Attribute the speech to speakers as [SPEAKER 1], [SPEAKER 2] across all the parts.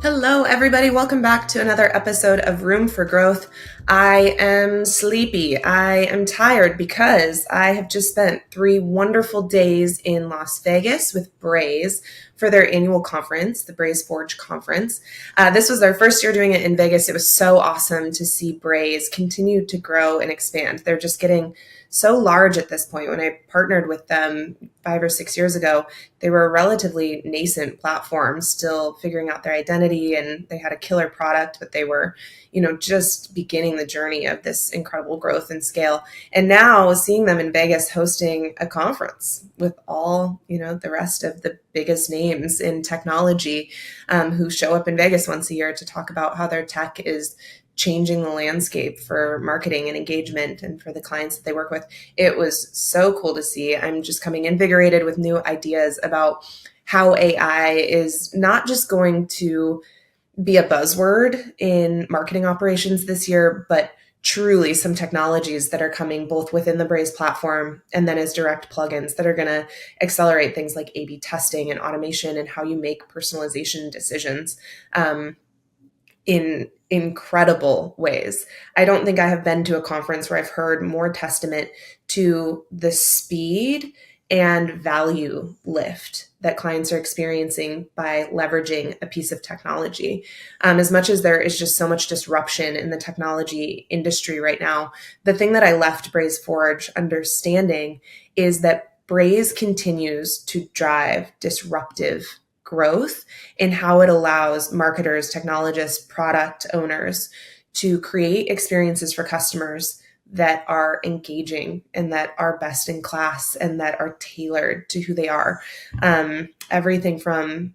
[SPEAKER 1] Hello, everybody. Welcome back to another episode of Room for Growth. I am sleepy. I am tired because I have just spent 3 wonderful days in Las Vegas with Braze for their annual conference, the Braze Forge Conference. This was their first year doing it in Vegas. It was so awesome to see Braze continue to grow and expand. They're just getting so large at this point. When I partnered with them 5 or 6 years ago, they were a relatively nascent platform, still figuring out their identity, and they had a killer product, but they were, just beginning the journey of this incredible growth and scale. And now seeing them in Vegas hosting a conference with all, the rest of the biggest names in technology who show up in Vegas once a year to talk about how their tech is changing the landscape for marketing and engagement and for the clients that they work with. It was so cool to see. I'm just coming invigorated with new ideas about how AI is not just going to be a buzzword in marketing operations this year, but truly some technologies that are coming both within the Braze platform and then as direct plugins that are going to accelerate things like A/B testing and automation and how you make personalization decisions in incredible ways. I don't think I have been to a conference where I've heard more testament to the speed and value lift that clients are experiencing by leveraging a piece of technology. As much as there is just so much disruption in the technology industry right now, the thing that I left Braze Forge understanding is that Braze continues to drive disruptive growth in how it allows marketers, technologists, product owners to create experiences for customers that are engaging and that are best in class and that are tailored to who they are. Everything from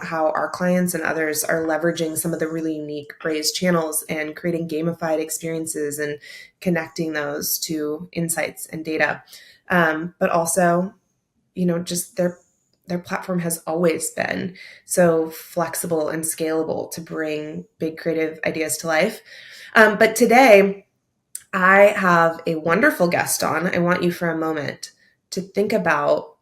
[SPEAKER 1] how our clients and others are leveraging some of the really unique Braze channels and creating gamified experiences and connecting those to insights and data. But also, just their platform has always been so flexible and scalable to bring big creative ideas to life. But today, I have a wonderful guest on. I want you for a moment to think about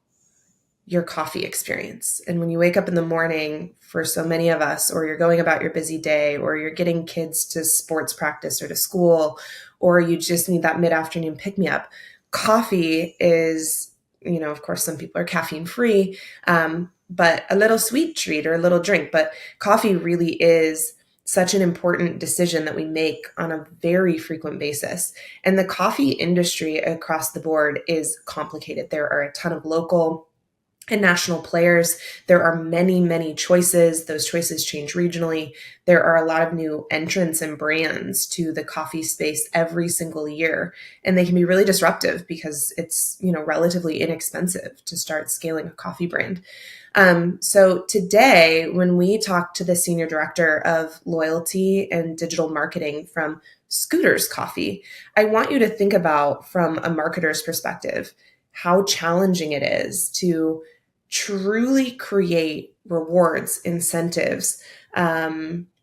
[SPEAKER 1] your coffee experience. And when you wake up in the morning, for so many of us, or you're going about your busy day, or you're getting kids to sports practice or to school, or you just need that mid-afternoon pick-me-up, coffee is, of course, some people are caffeine free, but a little sweet treat or a little drink. But coffee really is such an important decision that we make on a very frequent basis. And the coffee industry across the board is complicated. There are a ton of local and national players. There are many, many choices. Those choices change regionally. There are a lot of new entrants and brands to the coffee space every single year. And they can be really disruptive because it's, relatively inexpensive to start scaling a coffee brand. So today, when we talk to the Senior Director of Loyalty and Digital Marketing from Scooters Coffee, I want you to think about, from a marketer's perspective, how challenging it is to truly create rewards, incentives,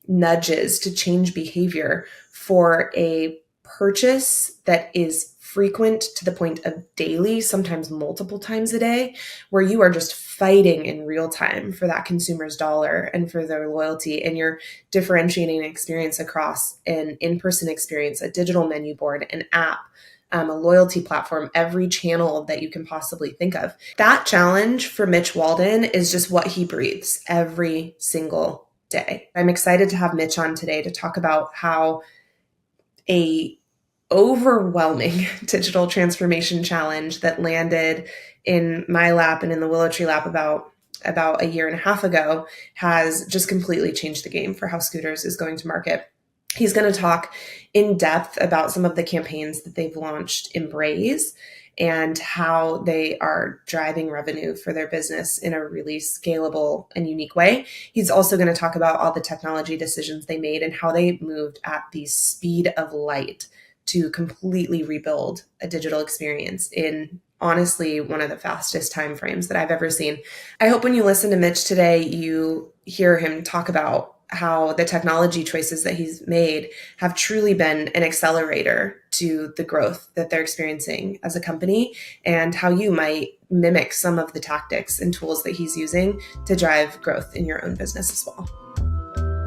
[SPEAKER 1] nudges to change behavior for a purchase that is frequent to the point of daily, sometimes multiple times a day, where you are just fighting in real time for that consumer's dollar and for their loyalty. And you're differentiating an experience across an in-person experience, a digital menu board, an app, a loyalty platform, every channel that you can possibly think of. That challenge for Mitch Walden is just what he breathes every single day. I'm excited to have Mitch on today to talk about how a overwhelming digital transformation challenge that landed in my lap and in the Willow Tree lap about a year and a half ago has just completely changed the game for how Scooters is going to market. He's going to talk in depth about some of the campaigns that they've launched in Braze and how they are driving revenue for their business in a really scalable and unique way. He's also going to talk about all the technology decisions they made and how they moved at the speed of light to completely rebuild a digital experience in honestly one of the fastest timeframes that I've ever seen. I hope when you listen to Mitch today, you hear him talk about how the technology choices that he's made have truly been an accelerator to the growth that they're experiencing as a company, and how you might mimic some of the tactics and tools that he's using to drive growth in your own business as well.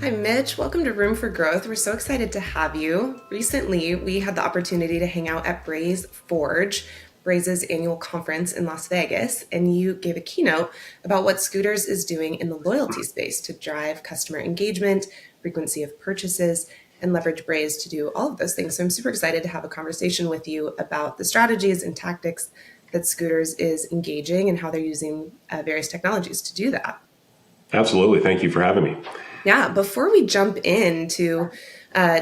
[SPEAKER 1] Hi, Mitch. Welcome to Room for Growth. We're so excited to have you. Recently, we had the opportunity to hang out at Braze Forge, Braze's annual conference in Las Vegas, and you gave a keynote about what Scooters is doing in the loyalty space to drive customer engagement, frequency of purchases, and leverage Braze to do all of those things. So I'm super excited to have a conversation with you about the strategies and tactics that Scooters is engaging and how they're using various technologies to do that.
[SPEAKER 2] Absolutely. Thank you for having me.
[SPEAKER 1] Yeah, before we jump into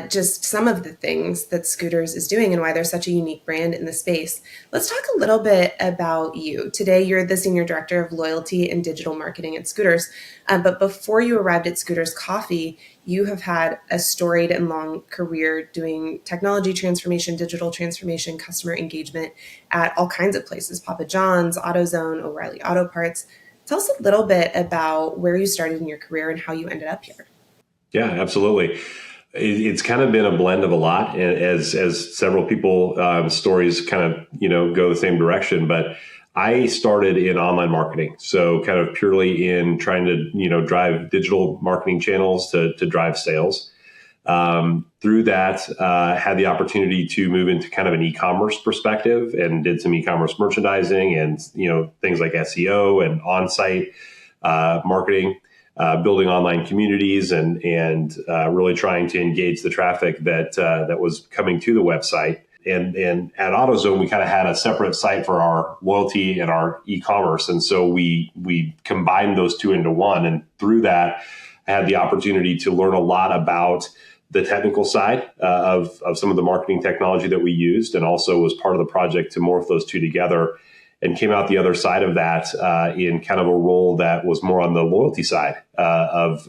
[SPEAKER 1] just some of the things that Scooters is doing and why they're such a unique brand in the space, let's talk a little bit about you. Today, you're the Senior Director of Loyalty and Digital Marketing at Scooters. But before you arrived at Scooters Coffee, you have had a storied and long career doing technology transformation, digital transformation, customer engagement at all kinds of places: Papa John's, AutoZone, O'Reilly Auto Parts. Tell us a little bit about where you started in your career and how you ended up here.
[SPEAKER 2] Yeah, absolutely. It's kind of been a blend of a lot, as several people stories kind of go the same direction. But I started in online marketing, so kind of purely in trying to drive digital marketing channels to drive sales. Through that, had the opportunity to move into kind of an e-commerce perspective and did some e-commerce merchandising and things like SEO and on-site marketing, building online communities and really trying to engage the traffic that was coming to the website. And at AutoZone, we kind of had a separate site for our loyalty and our e-commerce, and so we combined those two into one. And through that, I had the opportunity to learn a lot about the technical side of some of the marketing technology that we used, and also was part of the project to morph those two together, and came out the other side of that in kind of a role that was more on the loyalty side of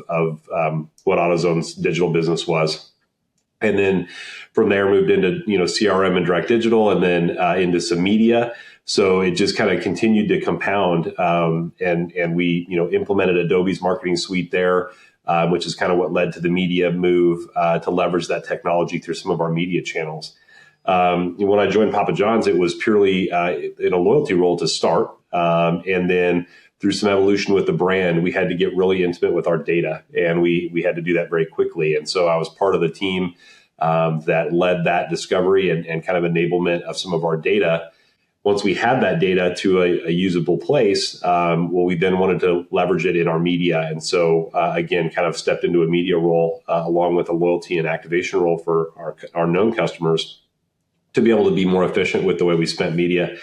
[SPEAKER 2] what AutoZone's digital business was. And then from there moved into CRM and direct digital, and then into some media. So it just kind of continued to compound, and we implemented Adobe's marketing suite there, which is kind of what led to the media move to leverage that technology through some of our media channels. When I joined Papa John's, it was purely in a loyalty role to start, and then through some evolution with the brand, we had to get really intimate with our data, and we had to do that very quickly. And so I was part of the team that led that discovery and kind of enablement of some of our data. Once we had that data to a usable place, we then wanted to leverage it in our media. And so, again, kind of stepped into a media role along with a loyalty and activation role for our known customers to be able to be more efficient with the way we spent media,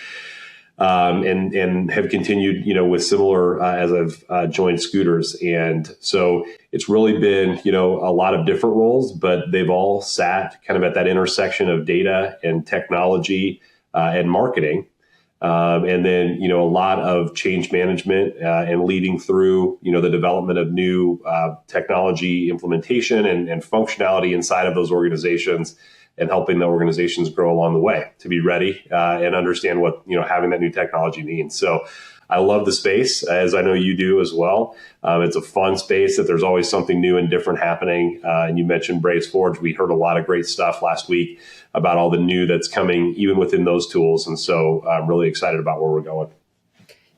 [SPEAKER 2] and have continued, with similar as I've joined Scooters. And so it's really been, a lot of different roles, but they've all sat kind of at that intersection of data and technology and marketing. And then, a lot of change management and leading through, the development of new technology implementation and functionality inside of those organizations, and helping the organizations grow along the way to be ready and understand what having that new technology means. So I love the space, as I know you do as well. It's a fun space that there's always something new and different happening. And you mentioned Braze Forge. We heard a lot of great stuff last week about all the new that's coming, even within those tools. And so I'm really excited about where we're going.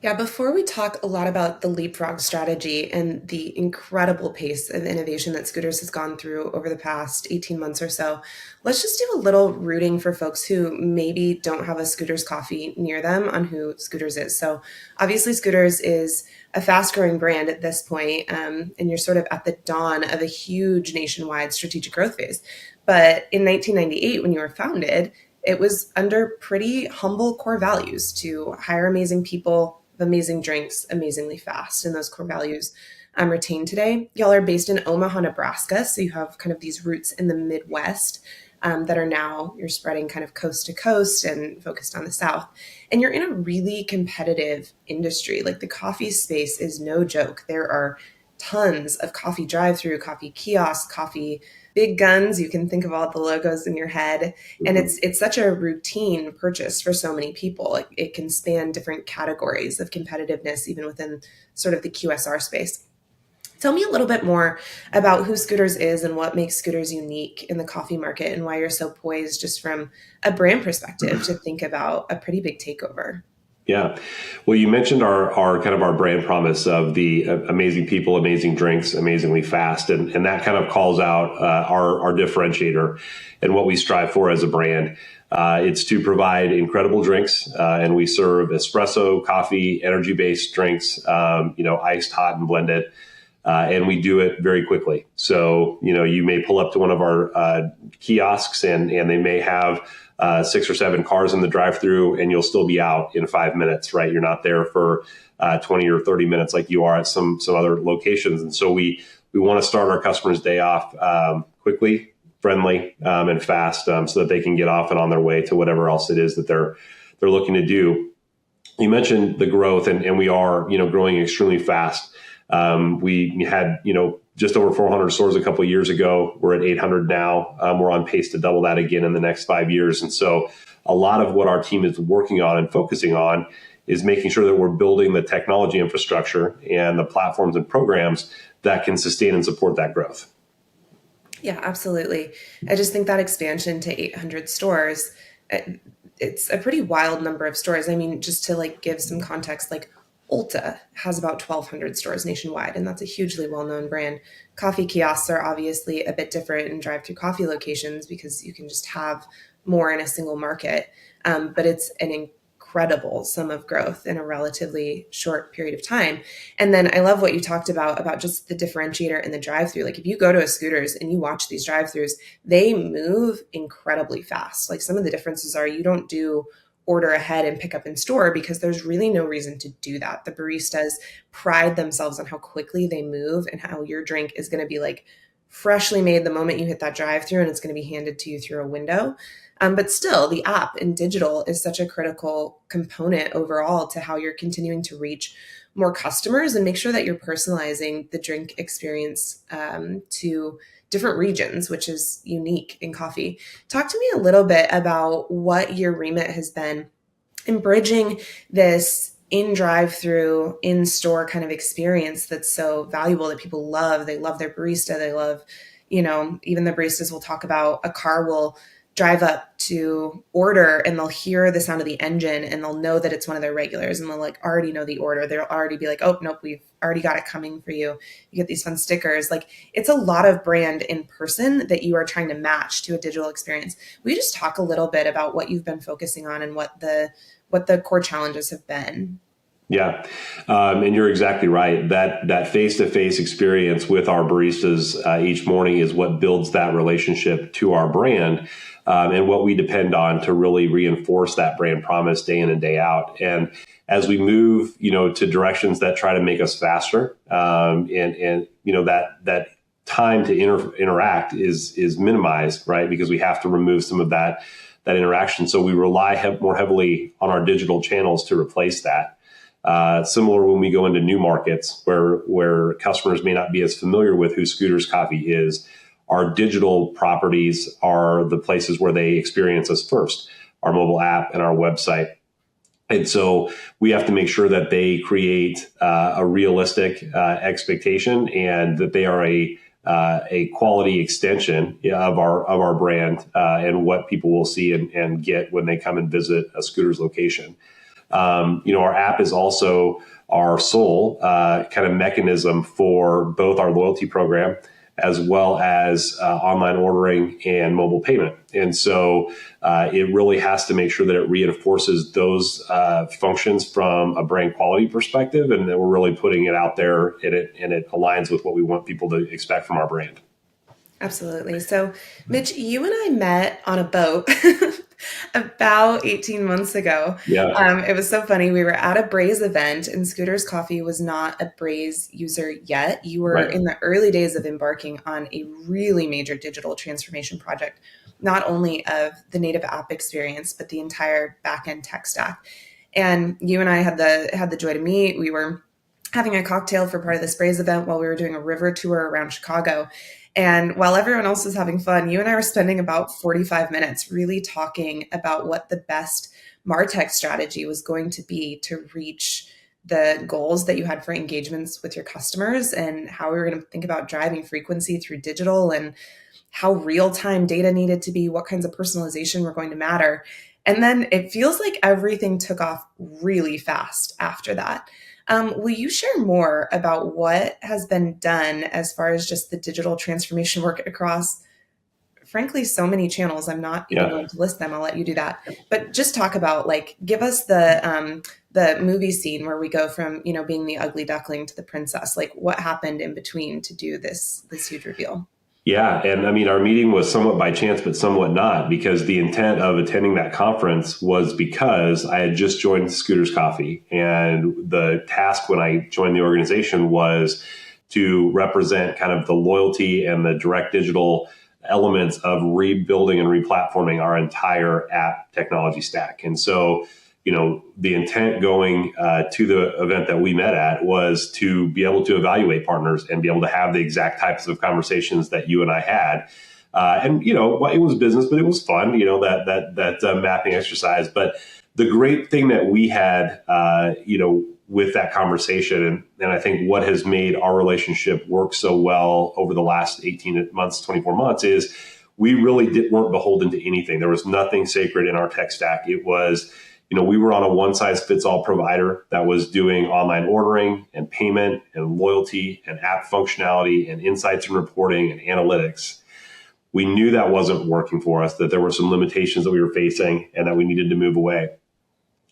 [SPEAKER 1] Yeah, before we talk a lot about the leapfrog strategy and the incredible pace of innovation that Scooters has gone through over the past 18 months or so, let's just do a little rooting for folks who maybe don't have a Scooters coffee near them on who Scooters is. So obviously Scooters is a fast growing brand at this point, and you're sort of at the dawn of a huge nationwide strategic growth phase. But in 1998, when you were founded, it was under pretty humble core values to hire amazing people, amazing drinks, amazingly fast. And those core values retained today. Y'all are based in Omaha, Nebraska. So you have kind of these roots in the Midwest that are now, you're spreading kind of coast to coast and focused on the South. And you're in a really competitive industry. Like the coffee space is no joke. There are tons of coffee drive-through, coffee kiosks, coffee big guns. You can think of all the logos in your head. And it's such a routine purchase for so many people. Like it can span different categories of competitiveness, even within sort of the QSR space. Tell me a little bit more about who Scooters is and what makes Scooters unique in the coffee market, and why you're so poised just from a brand perspective to think about a pretty big takeover.
[SPEAKER 2] Yeah. Well, you mentioned our kind of our brand promise of the amazing people, amazing drinks, amazingly fast. And that kind of calls out our differentiator and what we strive for as a brand. It's to provide incredible drinks, and we serve espresso, coffee, energy-based drinks, iced, hot, and blended. And we do it very quickly. So, you may pull up to one of our kiosks and they may have 6 or 7 cars in the drive-thru, and you'll still be out in 5 minutes, right? You're not there for 20 or 30 minutes like you are at some other locations. And so we want to start our customers' day off quickly, friendly, and fast, so that they can get off and on their way to whatever else it is that they're looking to do. You mentioned the growth, and we are, growing extremely fast. We had, just over 400 stores a couple of years ago. We're at 800 now. We're on pace to double that again in the next 5 years. And so a lot of what our team is working on and focusing on is making sure that we're building the technology infrastructure and the platforms and programs that can sustain and support that growth.
[SPEAKER 1] Yeah, absolutely. I just think that expansion to 800 stores, it's a pretty wild number of stores. I mean, just to give some context, Ulta has about 1,200 stores nationwide, and that's a hugely well-known brand. Coffee kiosks are obviously a bit different in drive-through coffee locations because you can just have more in a single market. But it's an incredible sum of growth in a relatively short period of time. And then I love what you talked about just the differentiator in the drive-through. If you go to a Scooters and you watch these drive-throughs, they move incredibly fast. Some of the differences are you don't do order ahead and pick up in store because there's really no reason to do that. The baristas pride themselves on how quickly they move and how your drink is going to be freshly made the moment you hit that drive-through, and it's going to be handed to you through a window. But still, the app and digital is such a critical component overall to how you're continuing to reach more customers and make sure that you're personalizing the drink experience to different regions, which is unique in coffee. Talk to me a little bit about what your remit has been in bridging this in drive-through, in-store kind of experience that's so valuable that people love. They love their barista. They love, even the baristas will talk about a car will drive up to order and they'll hear the sound of the engine and they'll know that it's one of their regulars and they'll already know the order. They'll already be oh, nope, we've already got it coming for you. You get these fun stickers. It's a lot of brand in person that you are trying to match to a digital experience. Will you just talk a little bit about what you've been focusing on and what the core challenges have been?
[SPEAKER 2] Yeah. And you're exactly right. That face-to-face experience with our baristas each morning is what builds that relationship to our brand, and what we depend on to really reinforce that brand promise day in and day out. And as we move, to directions that try to make us faster, and that time to interact is minimized, right? Because we have to remove some of that interaction. So we rely more heavily on our digital channels to replace that. Similar when we go into new markets where customers may not be as familiar with who Scooters Coffee is, our digital properties are the places where they experience us first, our mobile app and our website. And so we have to make sure that they create a realistic expectation and that they are a quality extension of our brand and what people will see and get when they come and visit a Scooters location. Our app is also our sole kind of mechanism for both our loyalty program as well as online ordering and mobile payment. And so it really has to make sure that it reinforces those functions from a brand quality perspective, and that we're really putting it out there and it aligns with what we want people to expect from our brand.
[SPEAKER 1] Absolutely. So, Mitch, you and I met on a boat about 18 months ago.
[SPEAKER 2] Yeah.
[SPEAKER 1] It was so funny. We were at a Braze event, and Scooters Coffee was not a Braze user yet. You were
[SPEAKER 2] Right.
[SPEAKER 1] in the early days of embarking on a really major digital transformation project, not only of the native app experience, but the entire back-end tech stack. And you and I had the joy to meet. We were having a cocktail for part of this Braze event while we were doing a river tour around Chicago. And while everyone else was having fun, you and I were spending about 45 minutes really talking about what the best MarTech strategy was going to be to reach the goals that you had for engagements with your customers, and how we were going to think about driving frequency through digital, and how real-time data needed to be, what kinds of personalization were going to matter. And then it feels like everything took off really fast after that. Will you share more about what has been done as far as just the digital transformation work across, frankly, so many channels? I'm not even
[SPEAKER 2] Yeah.
[SPEAKER 1] going to list them. I'll let you do that. But just talk about, like, give us the movie scene where we go from, being the ugly duckling to the princess. Like, what happened in between to do this huge reveal?
[SPEAKER 2] Yeah. And I mean, our meeting was somewhat by chance, but somewhat not, because the intent of attending that conference was because I had just joined Scooter's Coffee. And the task when I joined the organization was to represent kind of the loyalty and the direct digital elements of rebuilding and replatforming our entire app technology stack. And so, the intent going to the event that we met at was to be able to evaluate partners and be able to have the exact types of conversations that you and I had. And it was business, but it was fun, that mapping exercise. But the great thing that we had, with that conversation, and I think what has made our relationship work so well over the last 18 months, 24 months is we really weren't beholden to anything. There was nothing sacred in our tech stack. It was, we were on a one size fits all provider that was doing online ordering and payment and loyalty and app functionality and insights and reporting and analytics. We knew that wasn't working for us, that there were some limitations that we were facing and that we needed to move away.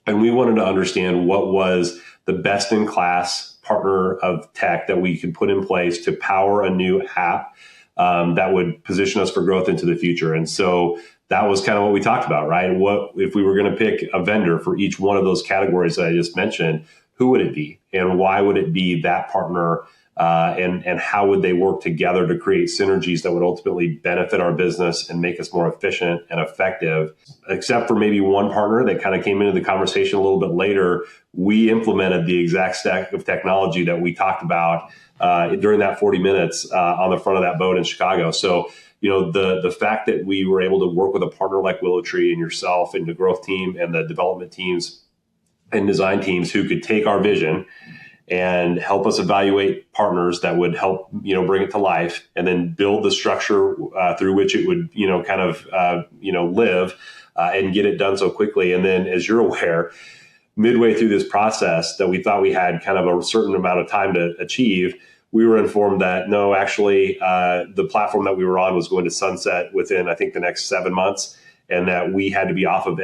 [SPEAKER 2] And we wanted to understand what was the best in class partner of tech that we could put in place to power a new app that would position us for growth into the future. And so that was kind of what we talked about, right? What if we were going to pick a vendor for each one of those categories that I just mentioned? Who would it be, and why would it be that partner? And how would they work together to create synergies that would ultimately benefit our business and make us more efficient and effective? Except for maybe one partner that kind of came into the conversation a little bit later, we implemented the exact stack of technology that we talked about during that 40 minutes on the front of that boat in Chicago. So, the fact that we were able to work with a partner like WillowTree and yourself and the growth team and the development teams and design teams who could take our vision and help us evaluate partners that would help, bring it to life, and then build the structure through which it would, live and get it done so quickly. And then, as you're aware, midway through this process that we thought we had kind of a certain amount of time to achieve, we were informed that no, actually, the platform that we were on was going to sunset within, I think, the next 7 months, and that we had to be off of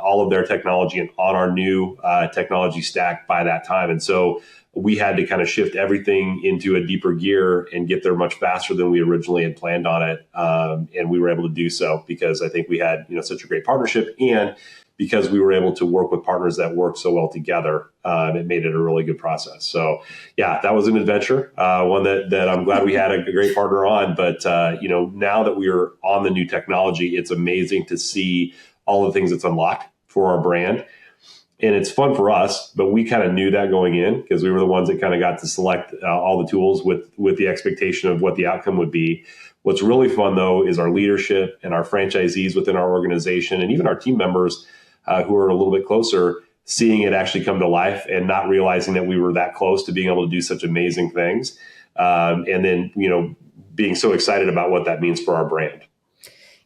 [SPEAKER 2] all of their technology and on our new technology stack by that time. And so we had to kind of shift everything into a deeper gear and get there much faster than we originally had planned on it. And we were able to do so because I think we had, such a great partnership, and because we were able to work with partners that worked so well together. It made it a really good process. So yeah, that was an adventure, one that I'm glad we had a great partner on. But, now that we're on the new technology, it's amazing to see all the things it's unlocked for our brand. And it's fun for us, but we kind of knew that going in because we were the ones that kind of got to select all the tools with the expectation of what the outcome would be. What's really fun, though, is our leadership and our franchisees within our organization and even our team members who are a little bit closer, seeing it actually come to life and not realizing that we were that close to being able to do such amazing things. And then, being so excited about what that means for our brand.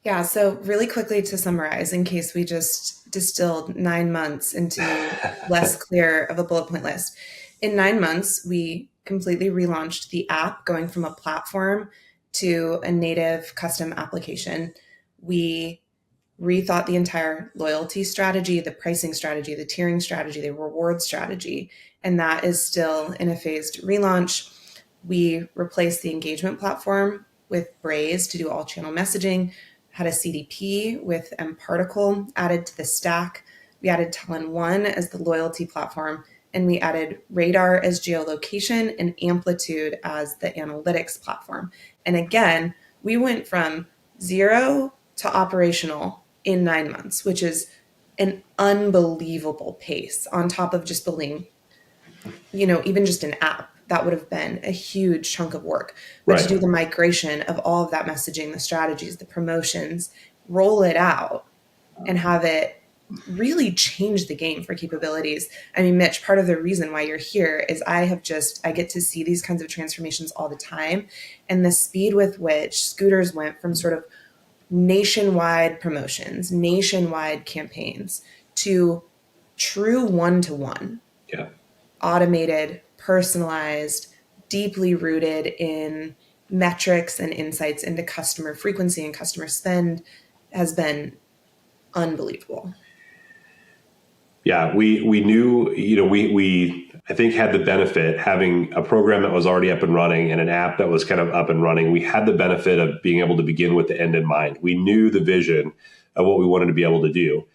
[SPEAKER 1] Yeah. So really quickly to summarize, in case we just distilled 9 months into less clear of a bullet point list. In 9 months, we completely relaunched the app, going from a platform to a native custom application. We rethought the entire loyalty strategy, the pricing strategy, the tiering strategy, the reward strategy, and that is still in a phased relaunch. We replaced the engagement platform with Braze to do all channel messaging, had a CDP with mParticle added to the stack. We added Talon One as the loyalty platform, and we added Radar as geolocation and Amplitude as the analytics platform. And again, we went from 0 to operational in 9 months, which is an unbelievable pace on top of just building, even just an app. That would have been a huge chunk of work. But to do the migration of all of that messaging, the strategies, the promotions, roll it out and have it really change the game for capabilities. I mean, Mitch, part of the reason why you're here is I get to see these kinds of transformations all the time. And the speed with which Scooters went from sort of nationwide promotions, nationwide campaigns, to true one-to-one,
[SPEAKER 2] Yeah.
[SPEAKER 1] automated, personalized, deeply rooted in metrics and insights into customer frequency and customer spend, has been unbelievable.
[SPEAKER 2] Yeah, we knew, we I think had the benefit having a program that was already up and running and an app that was kind of up and running. We had the benefit of being able to begin with the end in mind. We knew the vision of what we wanted to be able to do.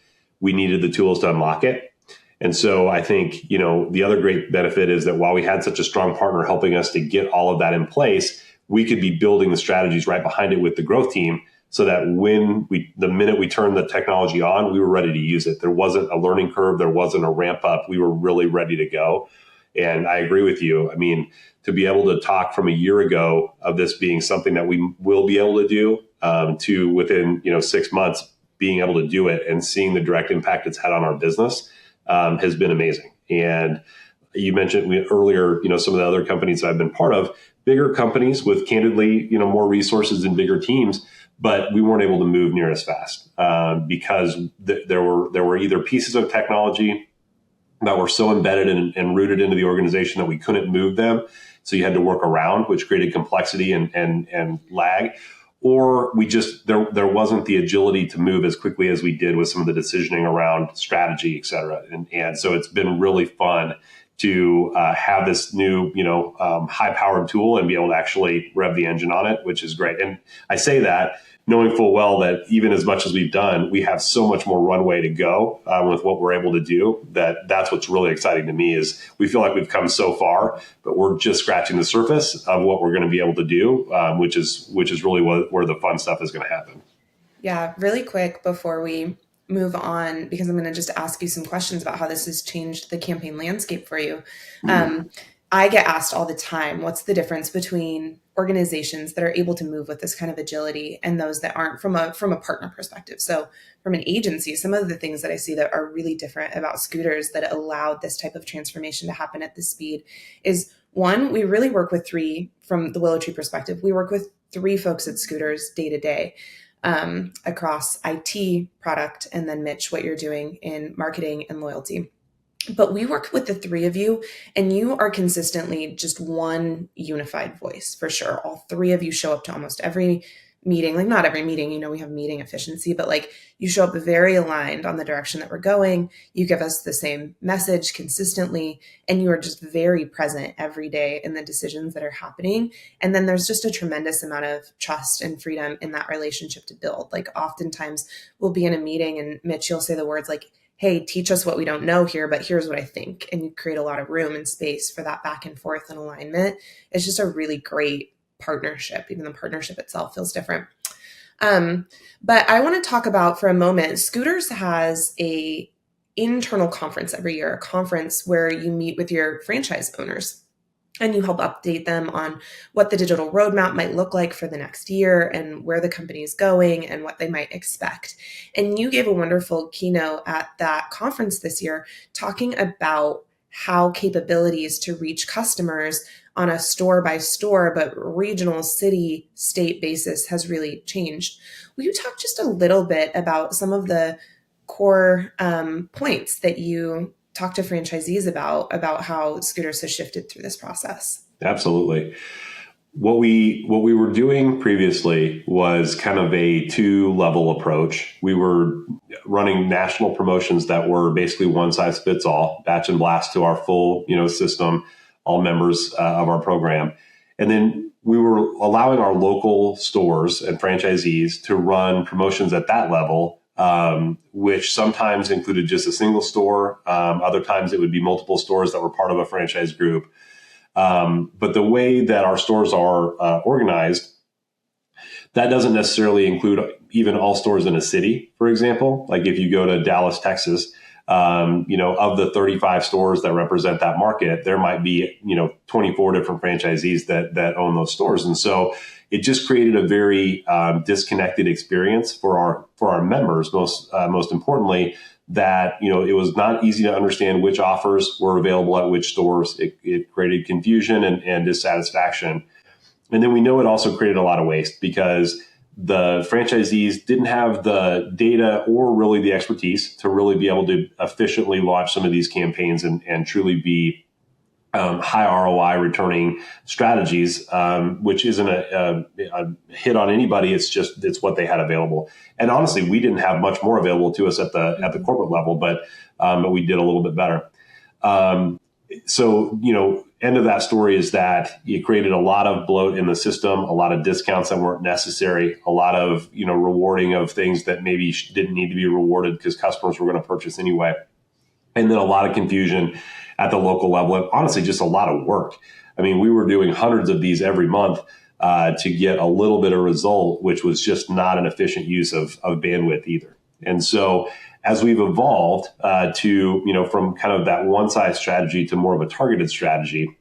[SPEAKER 2] We needed the tools to unlock it. And so I think, the other great benefit is that while we had such a strong partner helping us to get all of that in place, we could be building the strategies right behind it with the growth team, so that the minute we turned the technology on, we were ready to use it. There wasn't a learning curve. There wasn't a ramp up. We were really ready to go. And I agree with you. I mean, to be able to talk from a year ago of this being something that we will be able to do, to within 6 months being able to do it and seeing the direct impact it's had on our business, has been amazing. And you mentioned earlier, some of the other companies that I've been part of, bigger companies with candidly, more resources and bigger teams, but we weren't able to move near as fast, because there were either pieces of technology that were so embedded and rooted into the organization that we couldn't move them. So you had to work around, which created complexity and lag. Or there wasn't the agility to move as quickly as we did with some of the decisioning around strategy, et cetera. And so it's been really fun to have this new, high-powered tool and be able to actually rev the engine on it, which is great. And I say that knowing full well that even as much as we've done, we have so much more runway to go with what we're able to do. That's what's really exciting to me, is we feel like we've come so far, but we're just scratching the surface of what we're going to be able to do, which is really where the fun stuff is going to happen.
[SPEAKER 1] Yeah, really quick before we move on, because I'm going to just ask you some questions about how this has changed the campaign landscape for you. I get asked all the time, what's the difference between organizations that are able to move with this kind of agility and those that aren't, from a partner perspective? So from an agency, some of the things that I see that are really different about Scooters that allowed this type of transformation to happen at this speed is, one, we really work with from the Willow Tree perspective, we work with 3 folks at Scooters day to day, across IT, product, and then Mitch, what you're doing in marketing and loyalty. But we work with the 3 of you, and you are consistently just one unified voice for sure. All 3 of you show up to almost every meeting, like not every meeting, we have meeting efficiency, but like you show up very aligned on the direction that we're going. You give us the same message consistently, and you are just very present every day in the decisions that are happening. And then there's just a tremendous amount of trust and freedom in that relationship to build. Like oftentimes we'll be in a meeting and Mitch, you'll say the words like, hey, teach us what we don't know here, but here's what I think. And you create a lot of room and space for that back and forth and alignment. It's just a really great partnership. Even the partnership itself feels different. But I want to talk about for a moment, Scooters has a internal conference every year, a conference where you meet with your franchise owners and you help update them on what the digital roadmap might look like for the next year and where the company is going and what they might expect. And you gave a wonderful keynote at that conference this year talking about how capabilities to reach customers on a store by store, but regional, city, state basis has really changed. Will you talk just a little bit about some of the core points that you talk to franchisees about how Scooters has shifted through this process?
[SPEAKER 2] Absolutely. What we were doing previously was kind of a 2-level approach. We were running national promotions that were basically one size fits all, batch and blast to our full, system, all members of our program. And then we were allowing our local stores and franchisees to run promotions at that level, which sometimes included just a single store. Other times it would be multiple stores that were part of a franchise group. But the way that our stores are organized, that doesn't necessarily include even all stores in a city, for example. Like if you go to Dallas, Texas, of the 35 stores that represent that market, there might be, 24 different franchisees that own those stores. And so it just created a very disconnected experience for our members. Most importantly, that it was not easy to understand which offers were available at which stores. It created confusion and dissatisfaction. And then we know it also created a lot of waste because the franchisees didn't have the data or really the expertise to really be able to efficiently launch some of these campaigns and truly be high ROI returning strategies, which isn't a hit on anybody. It's what they had available. And honestly, we didn't have much more available to us at the corporate level, but we did a little bit better. So, end of that story is that you created a lot of bloat in the system, a lot of discounts that weren't necessary, a lot of, rewarding of things that maybe didn't need to be rewarded because customers were going to purchase anyway. And then a lot of confusion at the local level, and honestly, just a lot of work. I mean, we were doing hundreds of these every month to get a little bit of result, which was just not an efficient use of bandwidth either. And so as we've evolved from kind of that one size strategy to more of a targeted strategy,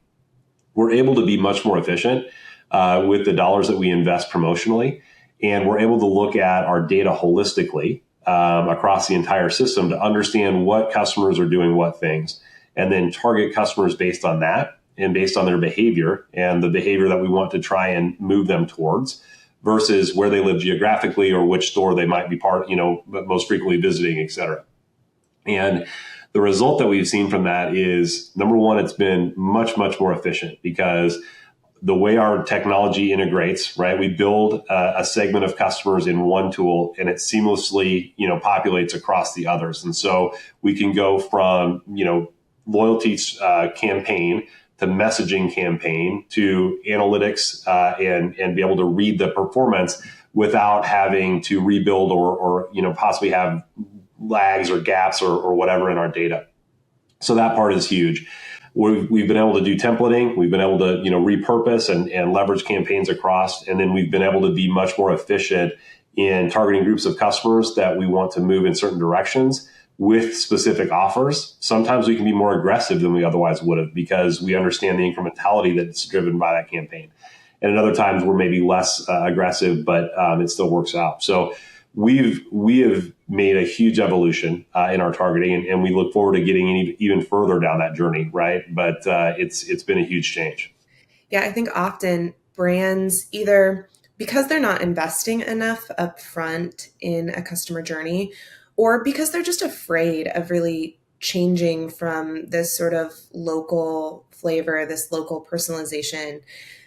[SPEAKER 2] we're able to be much more efficient with the dollars that we invest promotionally. And we're able to look at our data holistically across the entire system to understand what customers are doing what things, and then target customers based on that and based on their behavior and the behavior that we want to try and move them towards versus where they live geographically or which store they might be most frequently visiting, et cetera. And the result that we've seen from that is, number one, it's been much, much more efficient because the way our technology integrates, right? We build a segment of customers in one tool and it seamlessly, populates across the others. And so we can go from, loyalty campaign to messaging campaign to analytics and be able to read the performance without having to rebuild or possibly have lags or gaps or whatever in our data. So that part is huge. We've been able to do templating. We've been able to repurpose and leverage campaigns across, and then we've been able to be much more efficient in targeting groups of customers that we want to move in certain directions with specific offers. Sometimes we can be more aggressive than we otherwise would have because we understand the incrementality that's driven by that campaign. And at other times we're maybe less aggressive, but it still works out. So we have made a huge evolution in our targeting, and we look forward to getting even further down that journey, right? But it's been a huge change.
[SPEAKER 1] Yeah, I think often brands, either because they're not investing enough upfront in a customer journey, or because they're just afraid of really changing from this sort of local flavor, this local personalization,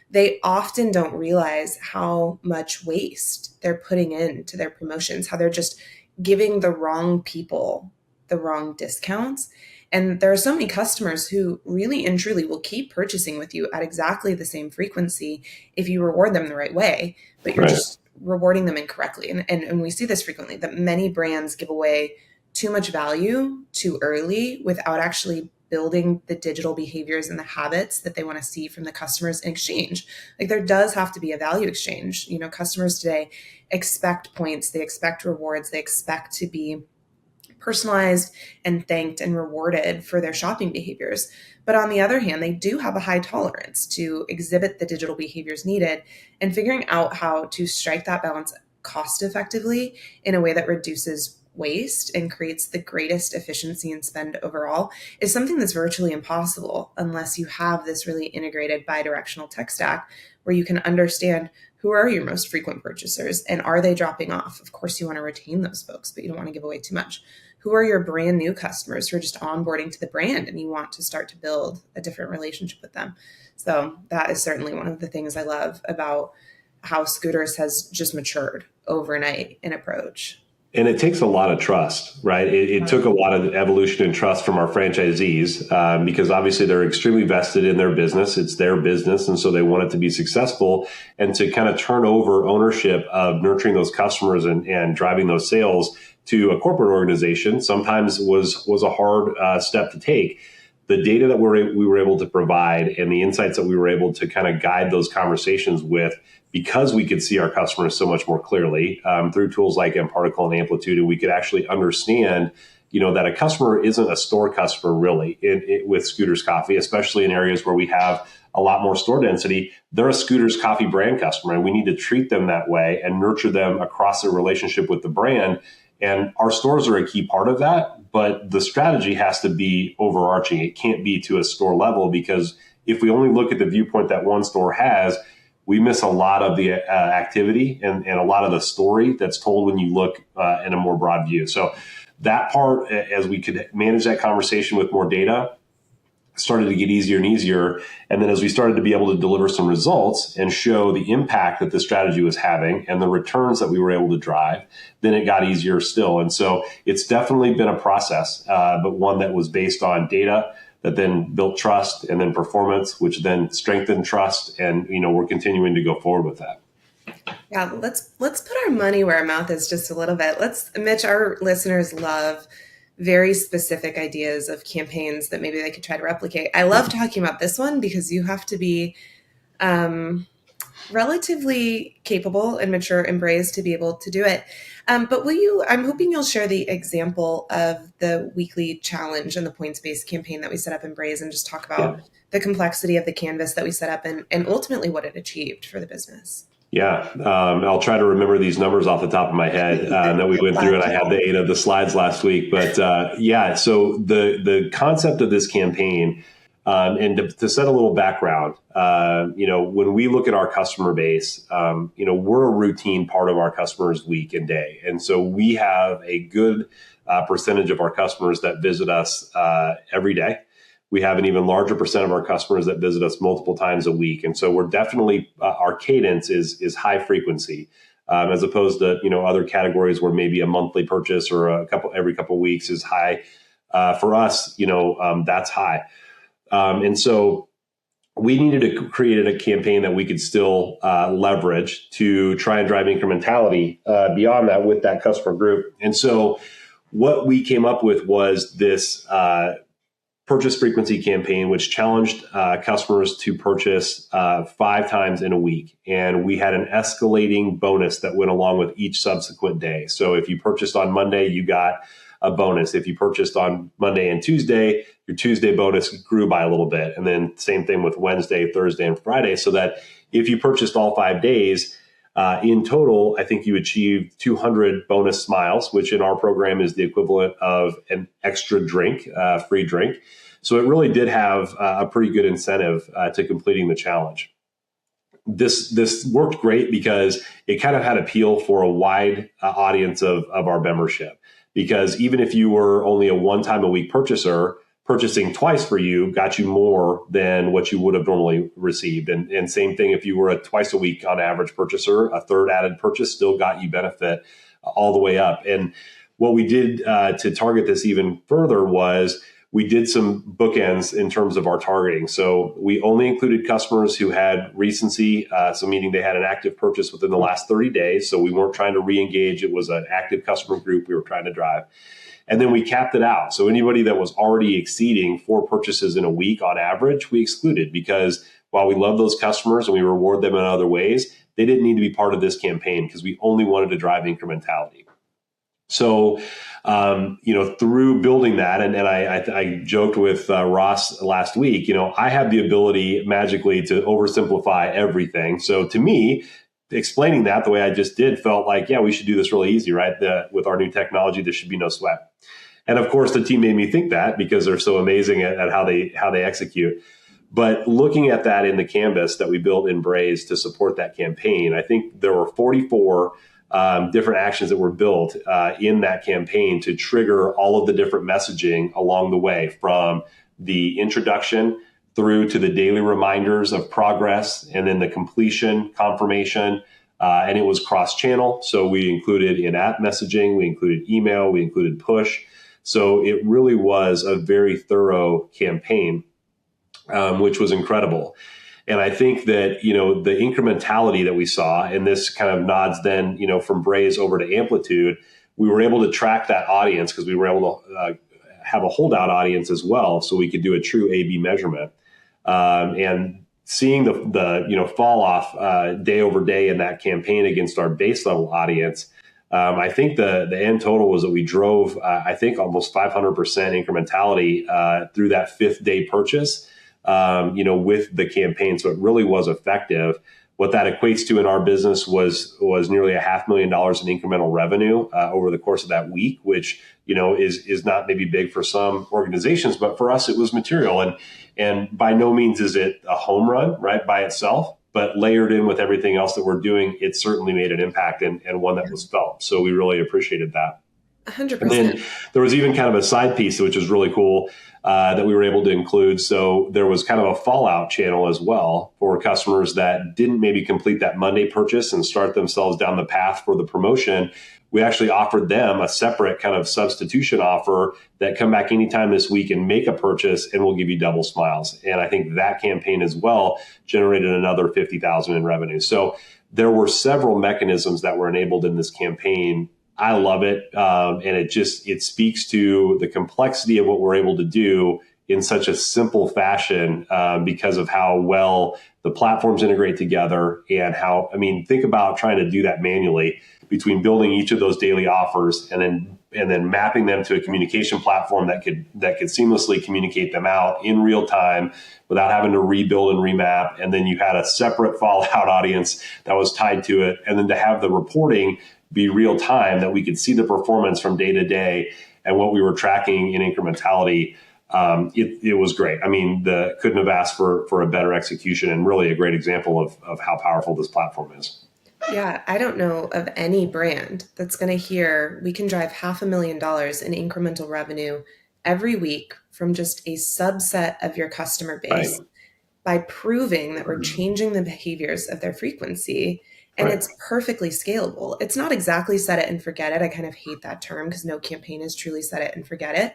[SPEAKER 1] they often don't realize how much waste they're putting into their promotions, how they're just giving the wrong people the wrong discounts. And there are so many customers who really and truly will keep purchasing with you at exactly the same frequency if you reward them the right way, but you're just rewarding them incorrectly. And we see this frequently, that many brands give away too much value too early without actually building the digital behaviors and the habits that they want to see from the customers in exchange. Like, there does have to be a value exchange. Customers today expect points, they expect rewards, they expect to be personalized and thanked and rewarded for their shopping behaviors. But on the other hand, they do have a high tolerance to exhibit the digital behaviors needed, and figuring out how to strike that balance cost effectively in a way that reduces waste and creates the greatest efficiency and spend overall is something that's virtually impossible unless you have this really integrated bi-directional tech stack where you can understand who are your most frequent purchasers and are they dropping off. Of course, you want to retain those folks, but you don't want to give away too much. Who are your brand new customers who are just onboarding to the brand and you want to start to build a different relationship with them? So that is certainly one of the things I love about how Scooters has just matured overnight in approach.
[SPEAKER 2] And it takes a lot of trust, right? It took a lot of evolution and trust from our franchisees because obviously they're extremely vested in their business. It's their business. And so they want it to be successful. And to kind of turn over ownership of nurturing those customers and driving those sales to a corporate organization sometimes was a hard step to take. The data that we were able to provide and the insights that we were able to kind of guide those conversations with, because we could see our customers so much more clearly through tools like mParticle and Amplitude, and we could actually understand, that a customer isn't a store customer really with Scooters Coffee, especially in areas where we have a lot more store density. They're a Scooters Coffee brand customer, and we need to treat them that way and nurture them across their relationship with the brand. And our stores are a key part of that, but the strategy has to be overarching. It can't be to a store level, because if we only look at the viewpoint that one store has, we miss a lot of the activity and a lot of the story that's told when you look in a more broad view. So that part, as we could manage that conversation with more data, started to get easier and easier. And then as we started to be able to deliver some results and show the impact that the strategy was having and the returns that we were able to drive, then it got easier still. And so it's definitely been a process, but one that was based on data that then built trust and then performance, which then strengthened trust. And, we're continuing to go forward with that.
[SPEAKER 1] Yeah, let's put our money where our mouth is just a little bit. Mitch, our listeners love very specific ideas of campaigns that maybe they could try to replicate. I love talking about this one because you have to be relatively capable and mature and Braze to be able to do it. But I'm hoping you'll share the example of the weekly challenge and the points-based campaign that we set up in Braze and just talk about the complexity of the canvas that we set up and ultimately what it achieved for the business.
[SPEAKER 2] Yeah, I'll try to remember these numbers off the top of my head that we went through, and I had the 8 of the slides last week. But so the concept of this campaign, and to set a little background, when we look at our customer base, we're a routine part of our customers' week and day, and so we have a good percentage of our customers that visit us every day. We have an even larger percent of our customers that visit us multiple times a week. And so we're definitely, our cadence is high frequency, as opposed to, other categories where maybe a monthly purchase or every couple of weeks is high. For us, that's high. And so we needed to create a campaign that we could still leverage to try and drive incrementality beyond that with that customer group. And so what we came up with was this purchase frequency campaign, which challenged customers to purchase 5 times in a week. And we had an escalating bonus that went along with each subsequent day. So if you purchased on Monday, you got a bonus. If you purchased on Monday and Tuesday, your Tuesday bonus grew by a little bit. And then same thing with Wednesday, Thursday, and Friday, so that if you purchased all 5 days, in total, I think you achieved 200 bonus smiles, which in our program is the equivalent of an extra drink, free drink. So it really did have a pretty good incentive to completing the challenge. This worked great because it kind of had appeal for a wide audience of our membership. Because even if you were only a one-time-a-week purchaser, purchasing twice for you got you more than what you would have normally received. And same thing, if you were a twice a week on average purchaser, a third added purchase still got you benefit all the way up. And what we did to target this even further was we did some bookends in terms of our targeting. So we only included customers who had recency, so meaning they had an active purchase within the last 30 days. So we weren't trying to re-engage. It was an active customer group we were trying to drive. And then we capped it out. So anybody that was already exceeding 4 purchases in a week on average, we excluded, because while we love those customers and we reward them in other ways, they didn't need to be part of this campaign because we only wanted to drive incrementality. So, through building that, and I joked with Ross last week, I have the ability magically to oversimplify everything. So to me, explaining that the way I just did felt like, yeah, we should do this really easy, right? With our new technology, there should be no sweat. And of course, the team made me think that because they're so amazing at how they execute. But looking at that in the canvas that we built in Braze to support that campaign, I think there were 44 different actions that were built in that campaign to trigger all of the different messaging along the way, from the introduction through to the daily reminders of progress, and then the completion confirmation. And it was cross-channel. So we included in-app messaging, we included email, we included push. So it really was a very thorough campaign, which was incredible. And I think that, the incrementality that we saw, and this kind of nods then, from Braze over to Amplitude, we were able to track that audience because we were able to have a holdout audience as well. So we could do a true A/B measurement. And seeing the fall off day over day in that campaign against our base level audience, I think the end total was that we drove, I think, almost 500% incrementality through that 5th day purchase, with the campaign. So it really was effective. What that equates to in our business was nearly $500,000 in incremental revenue over the course of that week, which is not maybe big for some organizations, but for us it was material. And by no means is it a home run, right, by itself. but layered in with everything else that we're doing, it certainly made an impact, and one that was felt. So we really appreciated that. And then
[SPEAKER 1] 100%.
[SPEAKER 2] there was even kind of a side piece, which is really cool, that we were able to include. So there was kind of a fallout channel as well for customers that didn't maybe complete that Monday purchase and start themselves down the path for the promotion. We actually offered them a separate kind of substitution offer that come back anytime this week and make a purchase, and we'll give you double smiles. And I think that campaign as well generated another 50,000 in revenue. So there were several mechanisms that were enabled in this campaign. I love it. And it speaks to the complexity of what we're able to do in such a simple fashion, because of how well the platforms integrate together and think about trying to do that manually between building each of those daily offers and then mapping them to a communication platform that could seamlessly communicate them out in real time without having to rebuild and remap. And then you had a separate fallout audience that was tied to it. And then to have the reporting be real time, that we could see the performance from day to day and what we were tracking in incrementality. It was great. Couldn't have asked for a better execution, and really a great example of how powerful this platform is.
[SPEAKER 1] Yeah, I don't know of any brand that's going to hear we can drive $500,000 in incremental revenue every week from just a subset of your customer base,
[SPEAKER 2] Right.
[SPEAKER 1] by proving that we're changing the behaviors of their frequency. And
[SPEAKER 2] Right.
[SPEAKER 1] it's perfectly scalable. It's not exactly set it and forget it. I kind of hate that term because no campaign is truly set it and forget it.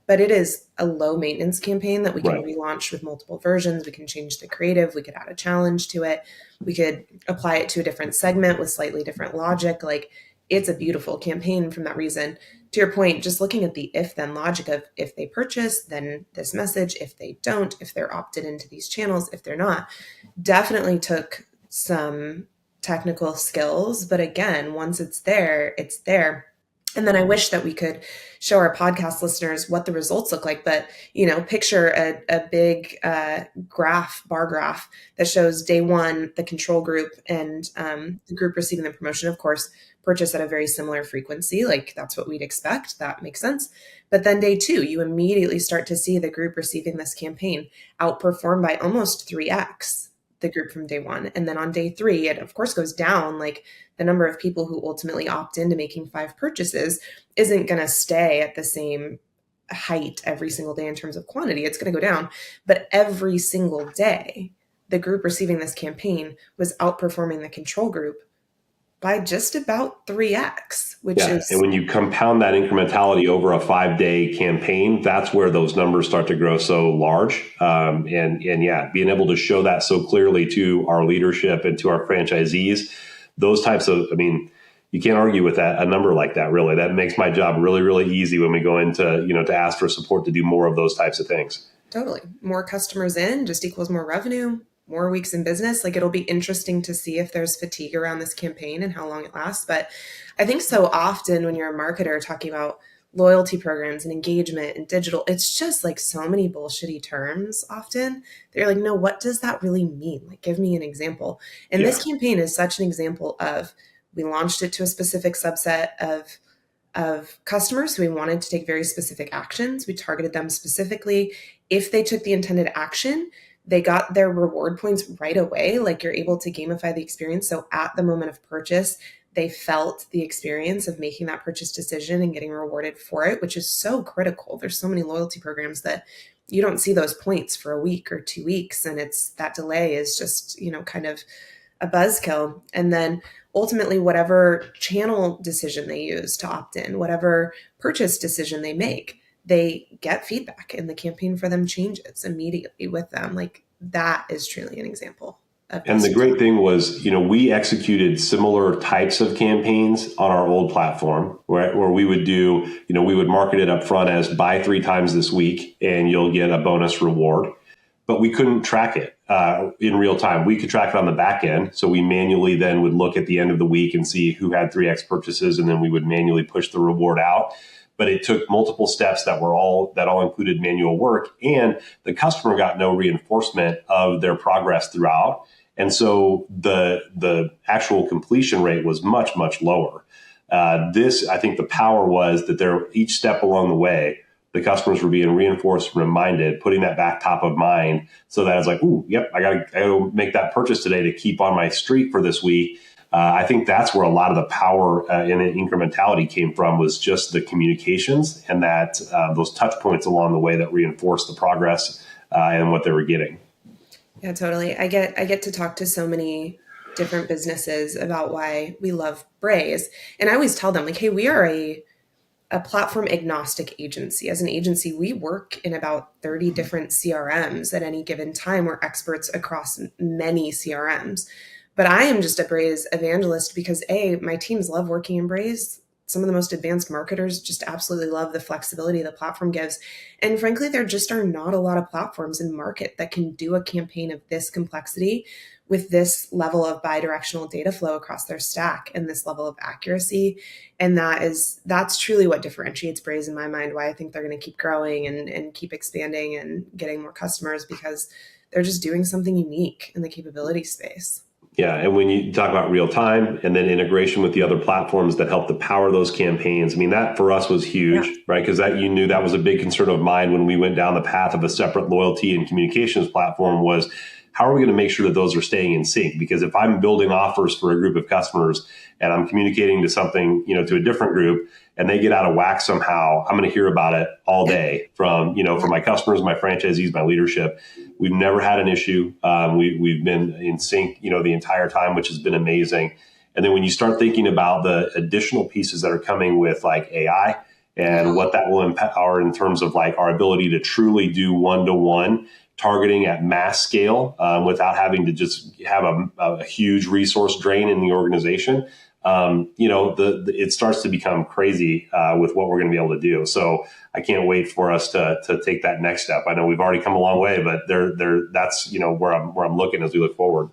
[SPEAKER 1] But it is a low maintenance campaign that we can
[SPEAKER 2] Right.
[SPEAKER 1] relaunch with multiple versions. We can change the creative. We could add a challenge to it. We could apply it to a different segment with slightly different logic. Like, it's a beautiful campaign from that reason. To your point, just looking at the if then logic of if they purchase, then this message. If they don't, if they're opted into these channels, if they're not, definitely took some technical skills. But again, once it's there, it's there. And then I wish that we could show our podcast listeners what the results look like. But, picture a big bar graph that shows day one, the control group and the group receiving the promotion, of course, purchase at a very similar frequency. Like, that's what we'd expect. That makes sense. But then day two, you immediately start to see the group receiving this campaign outperform by almost 3x the group from day one. And then on day three, it of course goes down. Like, the number of people who ultimately opt into making 5 purchases isn't going to stay at the same height every single day in terms of quantity. It's going to go down. But every single day, the group receiving this campaign was outperforming the control group by just about 3x, which is...
[SPEAKER 2] And when you compound that incrementality over a 5-day campaign, that's where those numbers start to grow so large. Being able to show that so clearly to our leadership and to our franchisees, those types of, you can't argue with that, a number like that, really. That makes my job really, really easy when we go into, to ask for support to do more of those types of things.
[SPEAKER 1] Totally. More customers in just equals more revenue, more weeks in business. Like, it'll be interesting to see if there's fatigue around this campaign and how long it lasts. But I think so often when you're a marketer talking about loyalty programs and engagement and digital, it's just like so many bullshitty terms often. They're like, no, what does that really mean? Like, give me an example. And this campaign is such an example of, we launched it to a specific subset of customers who we wanted to take very specific actions. We targeted them specifically. If they took the intended action, they got their reward points right away. Like, you're able to gamify the experience. So at the moment of purchase, they felt the experience of making that purchase decision and getting rewarded for it, which is so critical. There's so many loyalty programs that you don't see those points for a week or 2 weeks. And it's that delay is just, kind of a buzzkill. And then ultimately, whatever channel decision they use to opt in, whatever purchase decision they make, they get feedback and the campaign for them changes immediately with them. Like, that is truly an example.
[SPEAKER 2] And the great thing was, we executed similar types of campaigns on our old platform where we would do, we would market it up front as buy 3 times this week and you'll get a bonus reward. But we couldn't track it in real time. We could track it on the back end. So we manually then would look at the end of the week and see who had 3x purchases, and then we would manually push the reward out. But it took multiple steps that all included manual work, and the customer got no reinforcement of their progress throughout. And so the actual completion rate was much, much lower. I think the power was that each step along the way, the customers were being reinforced and reminded, putting that back top of mind so that it's like, ooh, yep, I gotta make that purchase today to keep on my streak for this week. I think that's where a lot of the power in incrementality came from, was just the communications and that those touch points along the way that reinforced the progress and what they were getting.
[SPEAKER 1] Yeah, totally. I get to talk to so many different businesses about why we love Braze. And I always tell them, like, hey, we are a platform agnostic agency. As an agency, we work in about 30 different CRMs at any given time. We're experts across many CRMs. But I am just a Braze evangelist because my teams love working in Braze. Some of the most advanced marketers just absolutely love the flexibility the platform gives. And frankly, there just are not a lot of platforms in market that can do a campaign of this complexity with this level of bi-directional data flow across their stack and this level of accuracy. And that's truly what differentiates Braze in my mind, why I think they're going to keep growing and keep expanding and getting more customers, because they're just doing something unique in the capability space.
[SPEAKER 2] Yeah, and when you talk about real time and then integration with the other platforms that help to power those campaigns, I mean, that for us was huge, right? Because that, you knew that was a big concern of mine when we went down the path of a separate loyalty and communications platform, was how are we going to make sure that those are staying in sync? Because if I'm building offers for a group of customers and I'm communicating to something, to a different group, and they get out of whack somehow, I'm going to hear about it all day from my customers, my franchisees, my leadership. We've never had an issue. We've been in sync, the entire time, which has been amazing. And then when you start thinking about the additional pieces that are coming with like AI and what that will empower in terms of like our ability to truly do one-to-one targeting at mass scale without having to just have a huge resource drain in the organization, it starts to become crazy with what we're going to be able to do. So I can't wait for us to take that next step. I know we've already come a long way, but that's where I'm looking as we look forward.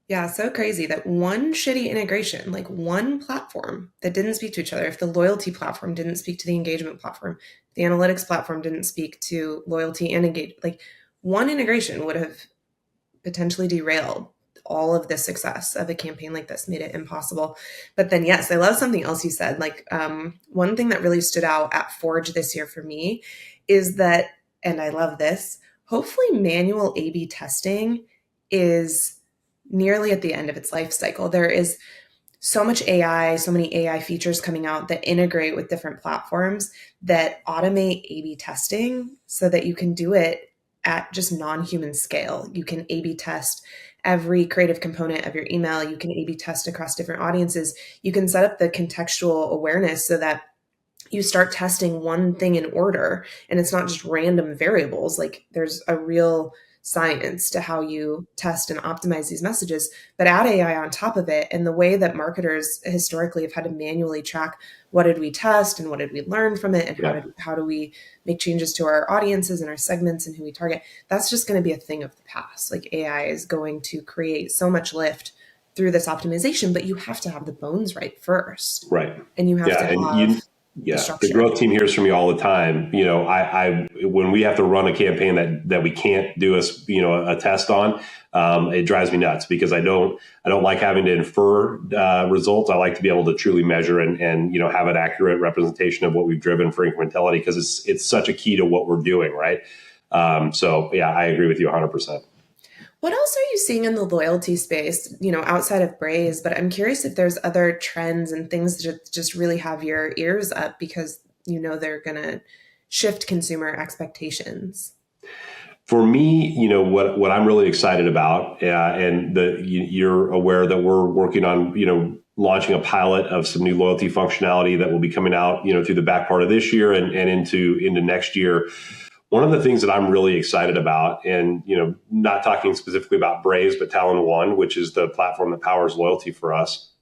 [SPEAKER 1] Yeah, so crazy that one shitty integration, like one platform that didn't speak to each other, if the loyalty platform didn't speak to the engagement platform, the analytics platform didn't speak to loyalty and engagement, like one integration would have potentially derailed all of the success of a campaign like this, made it impossible. But then, yes, I love something else you said. Like one thing that really stood out at Forge this year for me is that, and I love this, hopefully manual A/B testing is nearly at the end of its life cycle. There is so much AI, so many AI features coming out that integrate with different platforms that automate A/B testing so that you can do it at just non-human scale. You can A/B test every creative component of your email. You can A/B test across different audiences. You can set up the contextual awareness so that you start testing one thing in order and it's not just random variables. Like there's a real science to how you test and optimize these messages, but add AI on top of it. And the way that marketers historically have had to manually track what did we test and what did we learn from it and how do we make changes to our audiences and our segments and who we target, that's just going to be a thing of the past. Like AI is going to create so much lift through this optimization, but you have to have the bones right first.
[SPEAKER 2] Right.
[SPEAKER 1] And you have to have
[SPEAKER 2] the growth team hears from me all the time. I when we have to run a campaign that we can't do a test on, it drives me nuts because I don't like having to infer results. I like to be able to truly measure and have an accurate representation of what we've driven for incrementality, because it's such a key to what we're doing, right? So yeah, I agree with you 100%.
[SPEAKER 1] What else are you seeing in the loyalty space, outside of Braze? But I'm curious if there's other trends and things that just really have your ears up because they're going to shift consumer expectations.
[SPEAKER 2] For me, what I'm really excited about, and you're aware that we're working on, launching a pilot of some new loyalty functionality that will be coming out, through the back part of this year and into next year. One of the things that I'm really excited about, and not talking specifically about Braze, but Talon One, which is the platform that powers loyalty for us,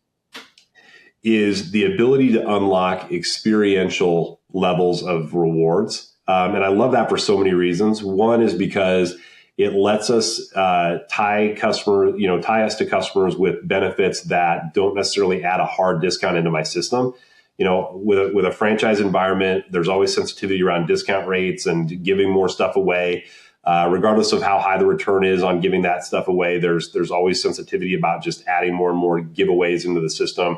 [SPEAKER 2] is the ability to unlock experiential levels of rewards. And I love that for so many reasons. One is because it lets us tie us to customers with benefits that don't necessarily add a hard discount into my system. With a franchise environment, there's always sensitivity around discount rates and giving more stuff away. Regardless of how high the return is on giving that stuff away, there's always sensitivity about just adding more and more giveaways into the system.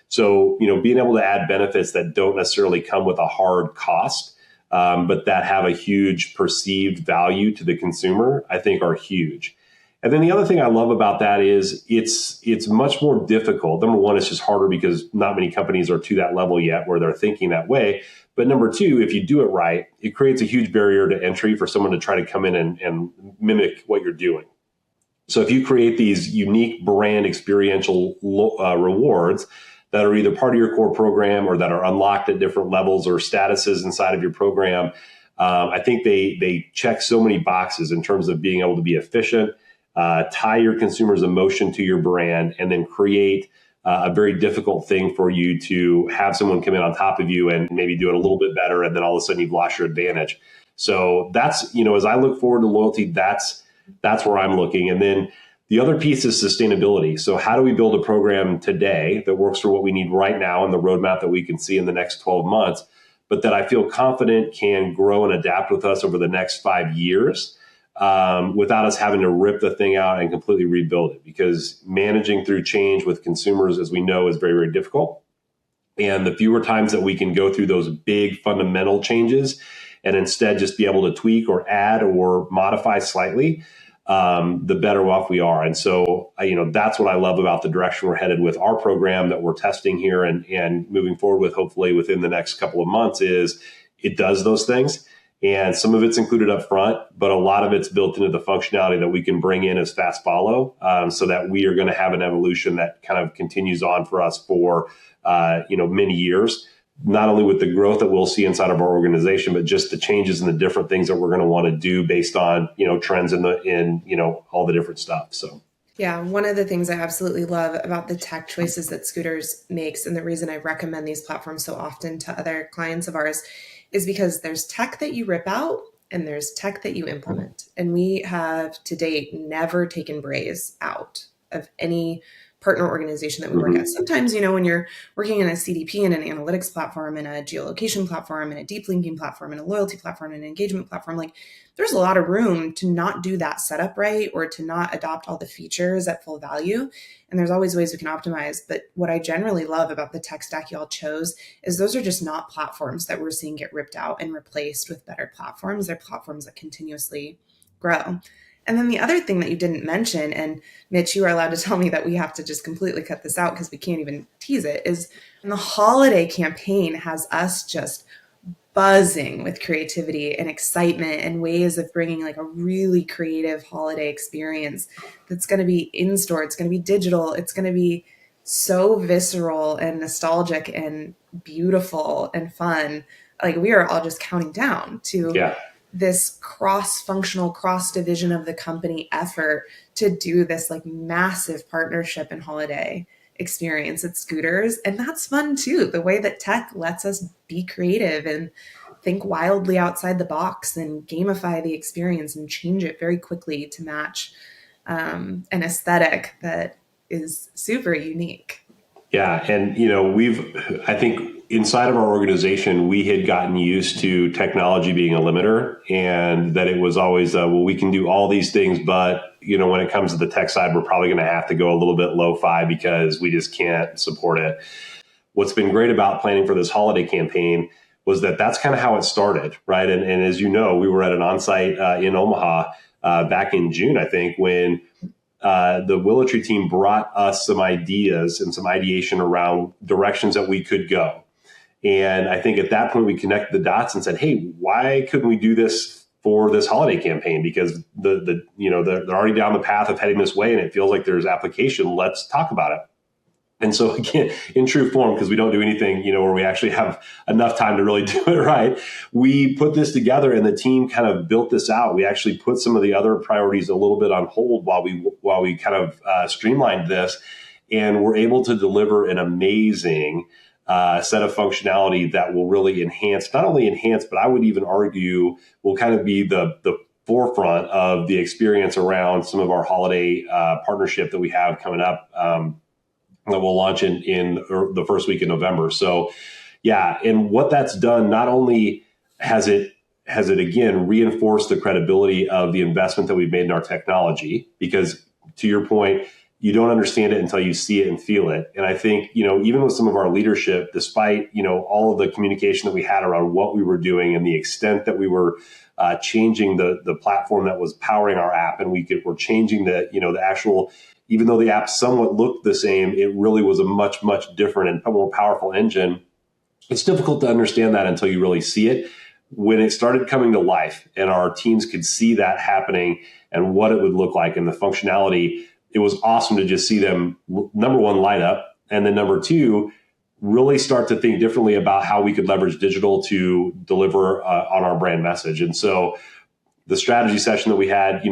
[SPEAKER 2] So, being able to add benefits that don't necessarily come with a hard cost but that have a huge perceived value to the consumer, I think are huge. And then the other thing I love about that is it's much more difficult. Number one, it's just harder because not many companies are to that level yet where they're thinking that way. But number two, if you do it right, it creates a huge barrier to entry for someone to try to come in and mimic what you're doing. So if you create these unique brand experiential rewards that are either part of your core program or that are unlocked at different levels or statuses inside of your program, I think they check so many boxes in terms of being able to be efficient, tie your consumer's emotion to your brand, and then create a very difficult thing for you to have someone come in on top of you and maybe do it a little bit better. And then all of a sudden you've lost your advantage. So that's, as I look forward to loyalty, that's where I'm looking. And then the other piece is sustainability. So how do we build a program today that works for what we need right now and the roadmap that we can see in the next 12 months, but that I feel confident can grow and adapt with us over the next 5 years without us having to rip the thing out and completely rebuild it? Because managing through change with consumers, as we know, is very, very difficult. And the fewer times that we can go through those big fundamental changes and instead just be able to tweak or add or modify slightly, the better off we are. And so, that's what I love about the direction we're headed with our program that we're testing here and moving forward with, hopefully within the next couple of months, is it does those things. And some of it's included up front, but a lot of it's built into the functionality that we can bring in as fast follow, so that we are going to have an evolution that kind of continues on for us for, many years, not only with the growth that we'll see inside of our organization, but just the changes and the different things that we're going to want to do based on, trends in all the different stuff. So.
[SPEAKER 1] Yeah, one of the things I absolutely love about the tech choices that Scooters makes, and the reason I recommend these platforms so often to other clients of ours, is because there's tech that you rip out and there's tech that you implement. And we have to date never taken Braze out of any partner organization that we work at. Sometimes, when you're working in a CDP and an analytics platform and a geolocation platform and a deep linking platform and a loyalty platform and an engagement platform, like there's a lot of room to not do that setup right or to not adopt all the features at full value. And there's always ways we can optimize. But what I generally love about the tech stack y'all chose is those are just not platforms that we're seeing get ripped out and replaced with better platforms. They're platforms that continuously grow. And then the other thing that you didn't mention, and Mitch, you are allowed to tell me that we have to just completely cut this out because we can't even tease it, is the holiday campaign has us just buzzing with creativity and excitement and ways of bringing like a really creative holiday experience that's going to be in store. It's going to be digital. It's going to be so visceral and nostalgic and beautiful and fun. Like we are all just counting down to this cross-functional, cross-division of the company effort to do this like massive partnership and holiday experience at Scooters. And that's fun too. The way that tech lets us be creative and think wildly outside the box and gamify the experience and change it very quickly to match an aesthetic that is super unique.
[SPEAKER 2] Yeah. And, I think inside of our organization, we had gotten used to technology being a limiter and that it was always, we can do all these things, but, when it comes to the tech side, we're probably going to have to go a little bit lo-fi because we just can't support it. What's been great about planning for this holiday campaign was that that's kind of how it started, right? And as you know, we were at an onsite in Omaha back in June, I think, when the WillowTree team brought us some ideas and some ideation around directions that we could go. And I think at that point we connected the dots and said, hey, why couldn't we do this for this holiday campaign? Because they're already down the path of heading this way and it feels like there's application. Let's talk about it. And so again, in true form, because we don't do anything, where we actually have enough time to really do it right, we put this together and the team kind of built this out. We actually put some of the other priorities a little bit on hold while we kind of streamlined this, and we're able to deliver an amazing set of functionality that will really not only enhance, but I would even argue will kind of be the forefront of the experience around some of our holiday partnership that we have coming up. That will launch in the first week in November. So, yeah, and what that's done, not only has it again reinforced the credibility of the investment that we've made in our technology, because to your point, you don't understand it until you see it and feel it. And I think, even with some of our leadership, despite, all of the communication that we had around what we were doing and the extent that we were changing the platform that was powering our app, and we're changing the actual, even though the app somewhat looked the same, it really was a much, much different and more powerful engine. It's difficult to understand that until you really see it. When it started coming to life and our teams could see that happening and what it would look like and the functionality, it was awesome to just see them, number one, light up. And then number two, really start to think differently about how we could leverage digital to deliver on our brand message. And so the strategy session that we had,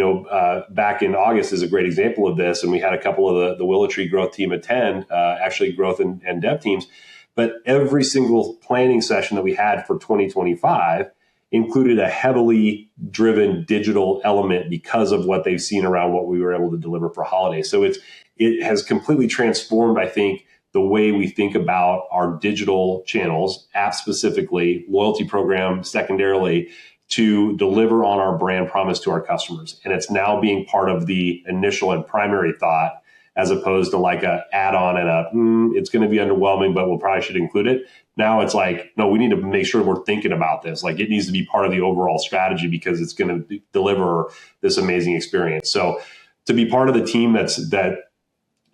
[SPEAKER 2] back in August is a great example of this. And we had a couple of the WillowTree growth team attend, actually growth and dev teams. But every single planning session that we had for 2025 included a heavily driven digital element because of what they've seen around what we were able to deliver for holidays. So it has completely transformed, I think, the way we think about our digital channels, apps specifically, loyalty program secondarily, to deliver on our brand promise to our customers. And it's now being part of the initial and primary thought, as opposed to like a add-on and it's going to be underwhelming, but we'll probably should include it. Now it's like, no, we need to make sure we're thinking about this. Like, it needs to be part of the overall strategy because it's going to deliver this amazing experience. So to be part of the team that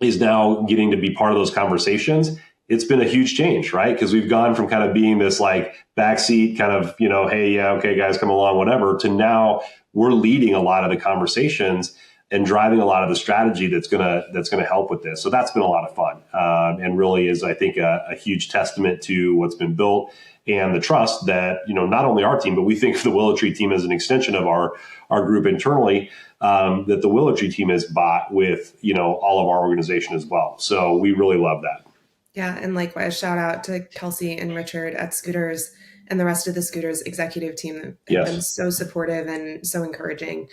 [SPEAKER 2] is now getting to be part of those conversations, it's been a huge change, right? Because we've gone from kind of being this like backseat kind of, hey, yeah, okay, guys, come along, whatever, to now we're leading a lot of the conversations and driving a lot of the strategy that's gonna help with this. So that's been a lot of fun, and really is, I think, a huge testament to what's been built and the trust that not only our team, but we think of the WillowTree team as an extension of our group internally, that the WillowTree team has bought with all of our organization as well. So we really love that.
[SPEAKER 1] Yeah, and likewise, shout out to Kelsey and Richard at Scooters and the rest of the Scooters executive team that have been so supportive and so encouraging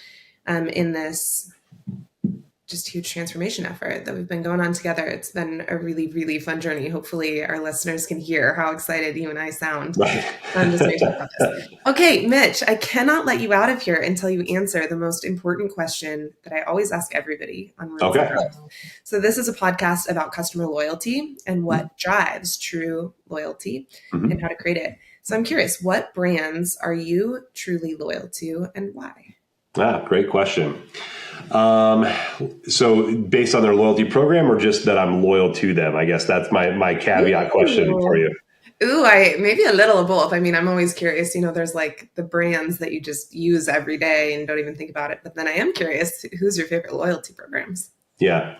[SPEAKER 1] in this just huge transformation effort that we've been going on together. It's been a really, really fun journey. Hopefully our listeners can hear how excited you and I sound.
[SPEAKER 2] Right.
[SPEAKER 1] About this. Okay, Mitch, I cannot let you out of here until you answer the most important question that I always ask everybody on Room for Growth. So this is a podcast about customer loyalty and what drives true loyalty and how to create it. So I'm curious, what brands are you truly loyal to and why?
[SPEAKER 2] Great question. So based on their loyalty program or just that I'm loyal to them? I guess that's my caveat question for you.
[SPEAKER 1] Maybe a little of both. I mean, I'm always curious, there's like the brands that you just use every day and don't even think about it. But then I am curious, who's your favorite loyalty programs?
[SPEAKER 2] Yeah.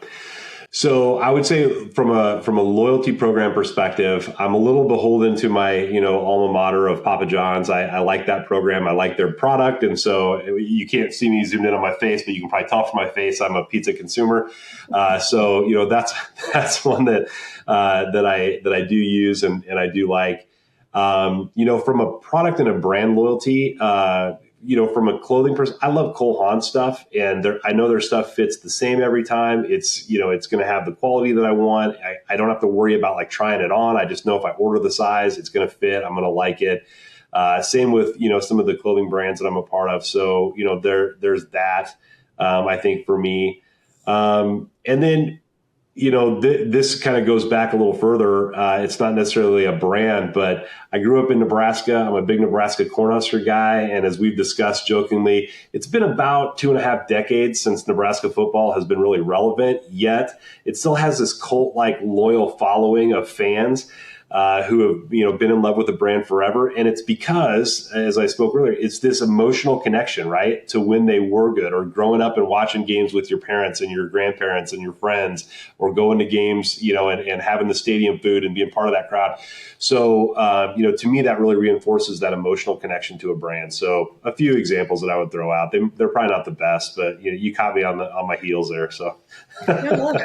[SPEAKER 2] So I would say from a loyalty program perspective, I'm a little beholden to my, alma mater of Papa John's. I like that program. I like their product. And so you can't see me zoomed in on my face, but you can probably tell from my face, I'm a pizza consumer. So, that's one that I do use and I do like. From a product and a brand loyalty, from a clothing person, I love Cole Haan stuff, and I know their stuff fits the same every time. It's going to have the quality that I want. I don't have to worry about like trying it on. I just know if I order the size, it's going to fit. I'm going to like it. Same with some of the clothing brands that I'm a part of. So there's that. I think for me, and then. This kind of goes back a little further. It's not necessarily a brand, but I grew up in Nebraska. I'm a big Nebraska Cornhusker guy. And as we've discussed jokingly, it's been about 2.5 decades since Nebraska football has been really relevant, yet it still has this cult-like loyal following of fans who have been in love with the brand forever. And it's because, as I spoke earlier, it's this emotional connection, right, to when they were good, or growing up and watching games with your parents and your grandparents and your friends, or going to games, and having the stadium food and being part of that crowd. So, to me, that really reinforces that emotional connection to a brand. So a few examples that I would throw out. They're probably not the best, but you caught me on my heels there. So
[SPEAKER 1] I love it.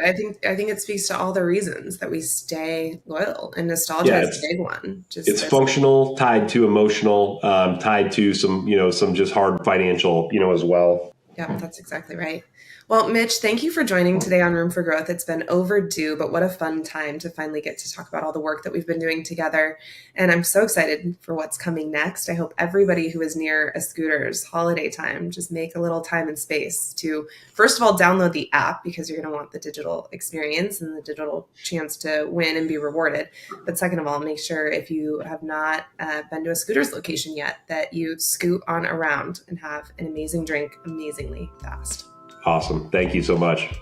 [SPEAKER 1] I think it speaks to all the reasons that we stay loyal, and nostalgia is a big one.
[SPEAKER 2] It's functional, tied to emotional, tied to some just hard financial, as well.
[SPEAKER 1] Yeah, that's exactly right. Well, Mitch, thank you for joining today on Room for Growth. It's been overdue, but what a fun time to finally get to talk about all the work that we've been doing together. And I'm so excited for what's coming next. I hope everybody who is near a Scooters holiday time just make a little time and space to, first of all, download the app because you're going to want the digital experience and the digital chance to win and be rewarded. But second of all, make sure if you have not been to a Scooters location yet that you scoot on around and have an amazing drink amazingly fast.
[SPEAKER 2] Awesome. Thank you so much.